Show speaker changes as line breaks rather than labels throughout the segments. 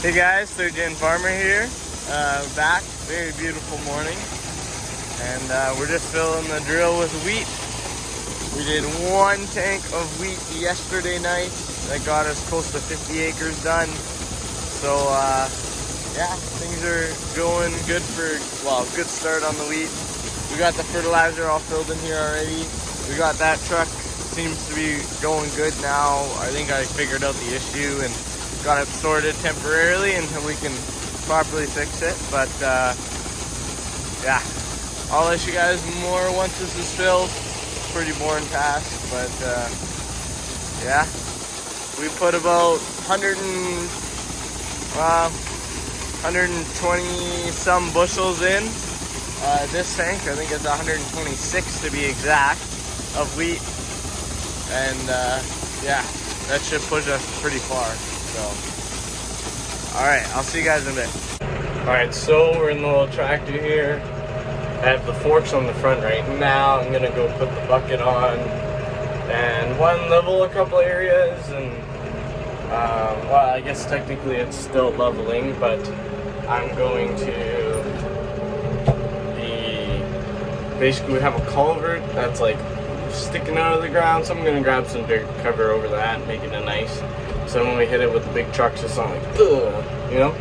Hey guys, Third Gen Farmer here, back, very beautiful morning, and we're just filling the drill with wheat. We did 1 tank of wheat yesterday night, that got us close to 50 acres done, so yeah, things are going good good start on the wheat. We got the fertilizer all filled in here already, we got that truck, seems to be going good now. I think I figured out the issue and got it sorted temporarily until we can properly fix it, but yeah, I'll let you guys more once this is filled. Pretty boring task, but yeah, we put about 120 some bushels in this tank. I think it's 126 to be exact of wheat, and yeah, that should push us pretty far. So, alright, I'll see you guys in a bit. Alright, so we're in the little tractor here. I have the forks on the front right now. I'm gonna go put the bucket on and level a couple areas, and well, I guess technically it's still leveling, but I'm going to basically we have a culvert that's like sticking out of the ground, so I'm gonna grab some dirt, cover over that, make it a nice, so when we hit it with the big trucks, it's not like, ugh, you know?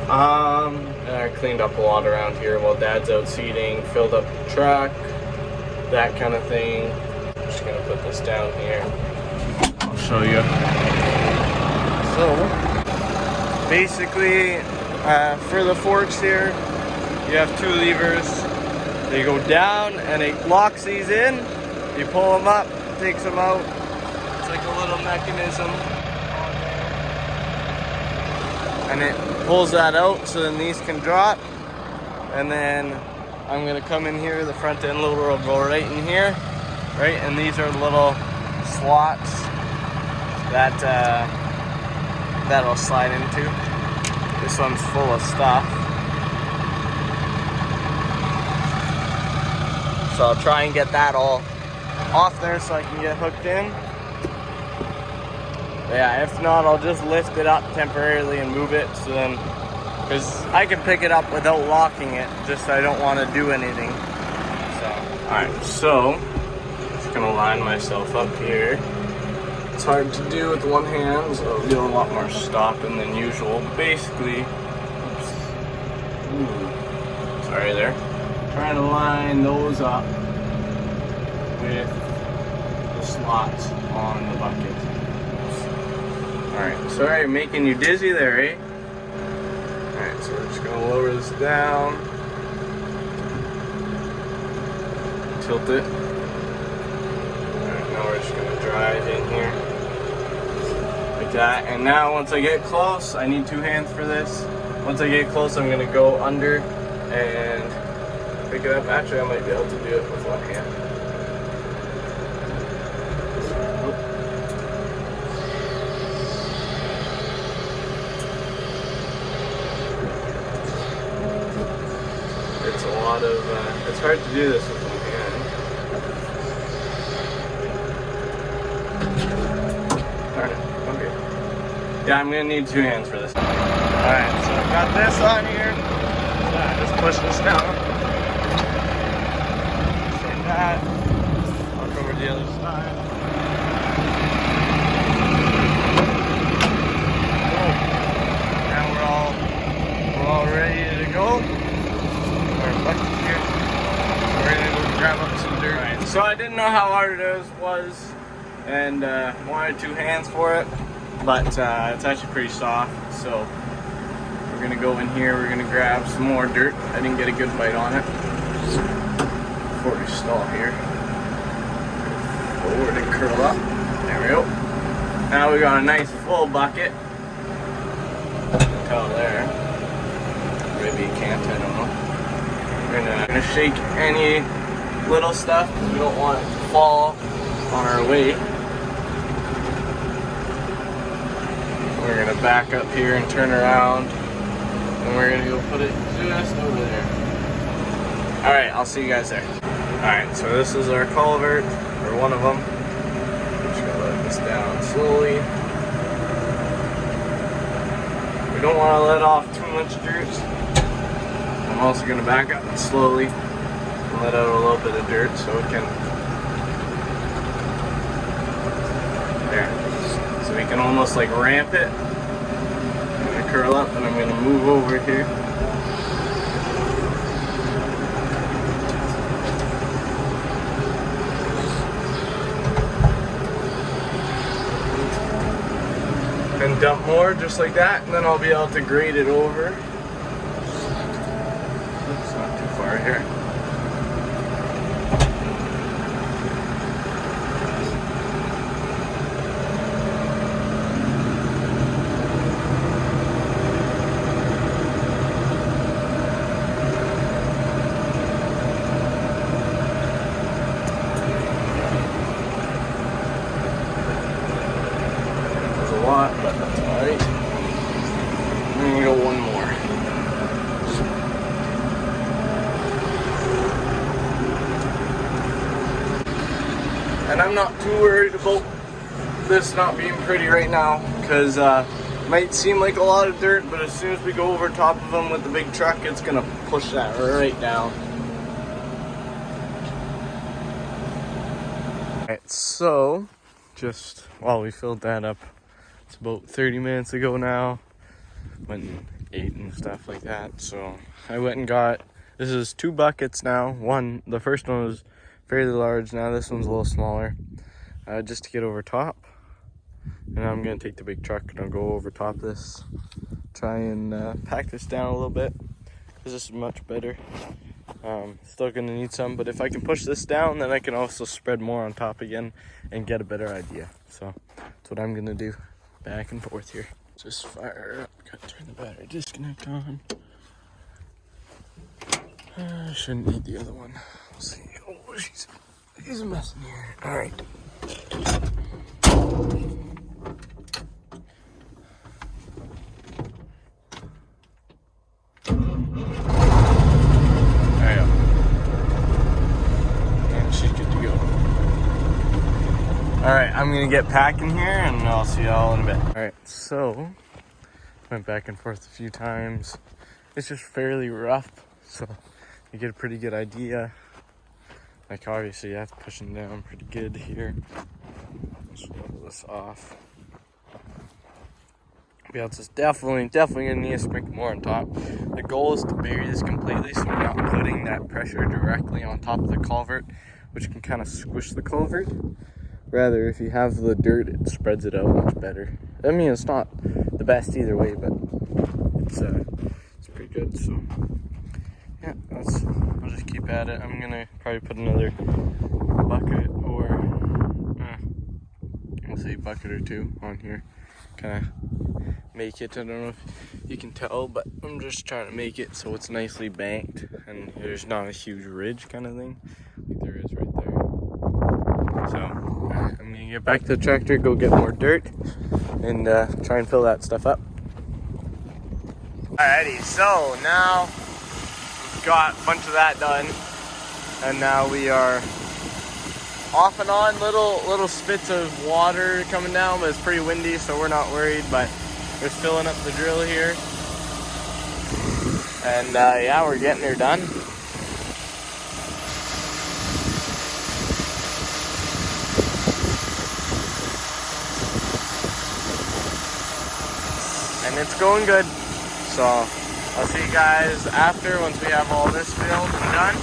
And I cleaned up a lot around here while Dad's out seeding, filled up the truck, that kind of thing. I'm just gonna put this down here. I'll show you. So, basically, for the forks here, you have 2 levers. They go down and it locks these in. You pull them up, takes them out. It's like a little mechanism. And it pulls that out, so then these can drop. And then I'm gonna come in here, the front end loader will go right in here, right? And these are little slots that that'll slide into. This one's full of stuff. So I'll try and get that all off there so I can get hooked in. Yeah, if not, I'll just lift it up temporarily and move it, so then, because I can pick it up without locking it, just I don't want to do anything. So, alright, so, just gonna line myself up here. It's hard to do with one hand, so I'll do a lot more stopping than usual. Basically, oops, sorry there, trying to line those up with the slots on the bucket. Alright, sorry making you dizzy there, eh? Alright, so we're just gonna lower this down. Tilt it. Alright, now we're just gonna drive in here. Like that. And now once I get close, I need 2 hands for this. Once I get close, I'm gonna go under and pick it up. Actually, I might be able to do it with 1 hand. It's a lot of, it's hard to do this with 1 hand. Alright, okay. Yeah, I'm gonna need 2 hands for this. Alright, so I've got this on here. So I just push this down. Like that. I'll cover the other side. Cool. Now we're all ready to go. Bucket here. We're gonna go grab up some dirt. Right. So I didn't know how hard it was, and wanted 2 hands for it, but it's actually pretty soft. So we're gonna go in here. We're gonna grab some more dirt. I didn't get a good bite on it. Before we stall here, forward and curl up. There we go. Now we got a nice full bucket. Tell there. Maybe you can't. I don't know. We're gonna shake any little stuff because we don't want it to fall on our way. We're gonna back up here and turn around, and we're gonna go put it just over there. Alright, I'll see you guys there. Alright, so this is our culvert, or one of them. Just gonna let this down slowly. don't want to let off too much dirt. I'm also going to back up slowly and let out a little bit of dirt so it can, there. So we can almost like ramp it. I'm going to curl up and I'm going to move over here. And dump more just like that, and then I'll be able to grade it over. It's not too far here. But that's alright. I'm gonna go one more. And I'm not too worried about this not being pretty right now, because it might seem like a lot of dirt, but as soon as we go over top of them with the big truck, it's gonna push that right down. Alright, so just while we filled that up, it's about 30 minutes ago now. Went and ate and stuff like that. So I went and got, this is 2 buckets now. The first one was fairly large. Now this one's a little smaller, just to get over top. And I'm gonna take the big truck and I'll go over top this, try and pack this down a little bit, because this is much better. Still gonna need some, but if I can push this down, then I can also spread more on top again and get a better idea. So that's what I'm gonna do. Back and forth here. Just fire up. Gotta turn the battery disconnect on. I shouldn't need the other one. Let's see. Oh, he's a mess in here. All right. There you go. And she's good to go. Alright, I'm gonna get packing here and I'll see y'all in a bit. Alright, so went back and forth a few times. It's just fairly rough, so you get a pretty good idea. Like obviously that's pushing down pretty good here. Let's level this off. Yeah, it's just definitely gonna need to sprinkle more on top. The goal is to bury this completely so we're not putting that pressure directly on top of the culvert, which can kind of squish the culvert. Rather, if you have the dirt, it spreads it out much better. I mean, it's not the best either way, but it's pretty good. So yeah, I'll just keep at it. I'm gonna probably put another bucket or let's say bucket or 2 on here. Kind of make it. I don't know if you can tell, but I'm just trying to make it so it's nicely banked and there's not a huge ridge kind of thing like there is right there. So I'm gonna get back to the tractor, go get more dirt, and try and fill that stuff up. Alrighty, so now we've got a bunch of that done, and now we are off and on, little spits of water coming down, but it's pretty windy, so we're not worried. But we're filling up the drill here, and yeah, we're getting her done. And it's going good. So I'll see you guys after, once we have all this filled and done.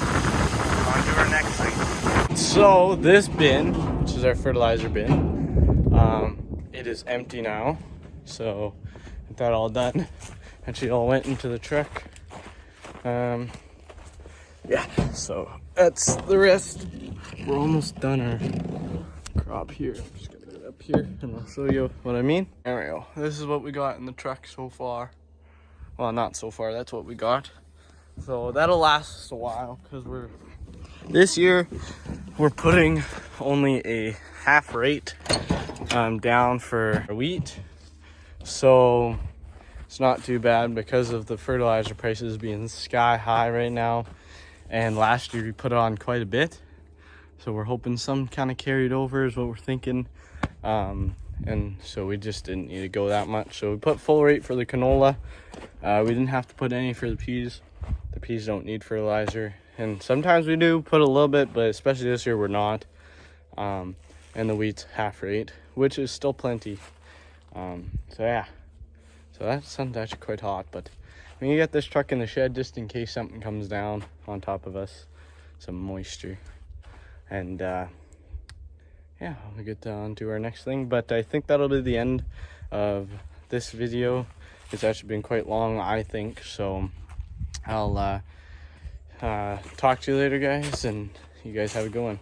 On to our next thing. So this bin, which is our fertilizer bin, it is empty now. So get that all done. Actually all went into the truck. Yeah, so that's the rest. We're almost done our crop here. I'm just gonna get it up here and I'll show you what I mean. There we go. This is what we got in the truck so far. Well, not so far, that's what we got. So that'll last us a while, because this year we're putting only a half rate down for wheat. So it's not too bad because of the fertilizer prices being sky high right now. And last year we put on quite a bit. So we're hoping some kind of carried over is what we're thinking. and so we just didn't need to go that much. So we put full rate for the canola. We didn't have to put any for the peas. The peas don't need fertilizer, and sometimes we do put a little bit, but especially this year we're not. And the wheat's half rate, which is still plenty. So yeah, so that's something actually quite hot. But we can get this truck in the shed just in case something comes down on top of us, some moisture. And yeah, we'll get on to our next thing. But I think that'll be the end of this video. It's actually been quite long, I think. So I'll talk to you later, guys, and you guys have a good one.